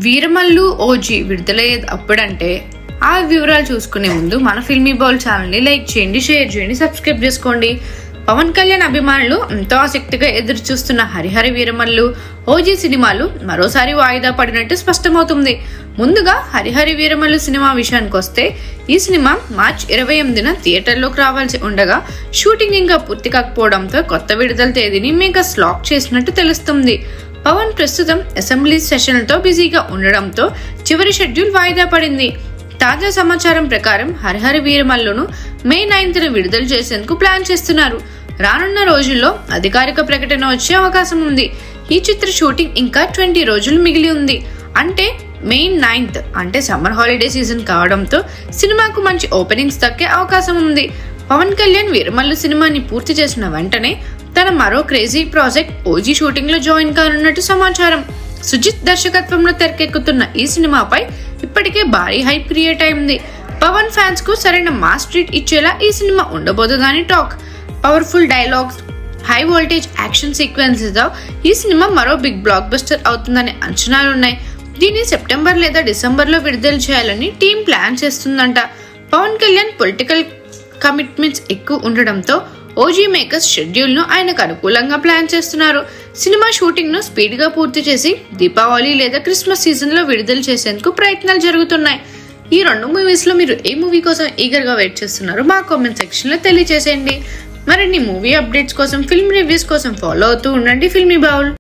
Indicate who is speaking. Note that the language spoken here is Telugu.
Speaker 1: వీరమల్లు ఓజీ విడుదలయ్యేది అప్పుడంటే ఆ వివరాలు చూసుకునే ముందు మన ఫిల్మీ బౌల్ ఛానల్ని లైక్ చేయండి, షేర్ చేయండి, సబ్స్క్రైబ్ చేసుకోండి. పవన్ కళ్యాణ్ అభిమానులు ఎంతో ఆసక్తిగా ఎదురు చూస్తున్న హరిహర వీరమల్లు ఓజీ సినిమాలు మరోసారి వాయిదా పడినట్టు స్పష్టమవుతుంది. ముందుగా హరిహర వీరమల్లు సినిమా విషయానికి వస్తే ఈ సినిమా మార్చి 28న థియేటర్లోకి రావాల్సి ఉండగా షూటింగ్ ఇంకా పూర్తి కాకపోవడంతో కొత్త విడుదల తేదీని మేకర్స్ లాక్ చేసినట్టు తెలుస్తుంది. పవన్ ప్రస్తుతం అసెంబ్లీ సెషన్లతో బిజీగా ఉండడంతో చివరి షెడ్యూల్ వాయిదా పడింది. తాజా సమాచారం ప్రకారం హరిహర వీరమల్లును మే 9న విడుదల చేసేందుకు ప్లాన్ చేస్తున్నారు. రానున్న రోజుల్లో అధికారిక ప్రకటన వచ్చే అవకాశం ఉంది. ఈ చిత్ర షూటింగ్ ఇంకా 20 రోజులు మిగిలి ఉంది. అంటే మే 9th అంటే సమ్మర్ హాలిడే సీజన్ కావడంతో సినిమాకు మంచి ఓపెనింగ్స్ దక్కే అవకాశం ఉంది. పవన్ కళ్యాణ్ వీరమల్లు సినిమాని పూర్తి చేసిన వెంటనే తన మరో క్రేజీ ప్రాజెక్ట్ ఓజీ షూటింగ్ లో జాయిన్ కానున్నట్టు సమాచారం. సుజిత్ దర్శకత్వంలో తెరకెక్కుతున్న ఈ సినిమాపై ఇప్పటికే భారీ హైప్ క్రియేట్ అయింది. పవన్ ఫ్యాన్స్ కు సరైన మాస్ ట్రీట్ ఇచ్చేలా ఈ సినిమా ఉండబోతుందని talk. Powerful dialogues, high voltage action sequences తో ఈ సినిమా మరో బిగ్ బ్లాక్ బస్టర్ అవుతుందనే అంచనాలున్నాయి. దీన్ని సెప్టెంబర్ లేదా డిసెంబర్ లో విడుదల చేయాలని టీం ప్లాన్ చేస్తుందంట. పవన్ కళ్యాణ్ పొలిటికల్ కమిట్మెంట్స్ ఎక్కువ ఉండడంతో ఓజీ మేకర్స్ షెడ్యూల్ ను ఆయనకు అనుకూలంగా ప్లాన్ చేస్తున్నారు. సినిమా షూటింగ్ ను స్పీడ్ గా పూర్తి చేసి దీపావళి లేదా క్రిస్మస్ సీజన్ లో విడుదల చేసేందుకు ప్రయత్నాలు జరుగుతున్నాయి. ఈ రెండు మూవీస్ లో మీరు ఏ మూవీ కోసం ఈగర్ గా వెయిట్ చేస్తున్నారో మా కామెంట్ సెక్షన్ లో తెలియజేసేయండి. మరిన్ని మూవీ అప్డేట్స్ కోసం, ఫిల్మ్ రివ్యూస్ కోసం ఫాలో అవుతూ ఉండండి ఫిల్మీ బౌల్.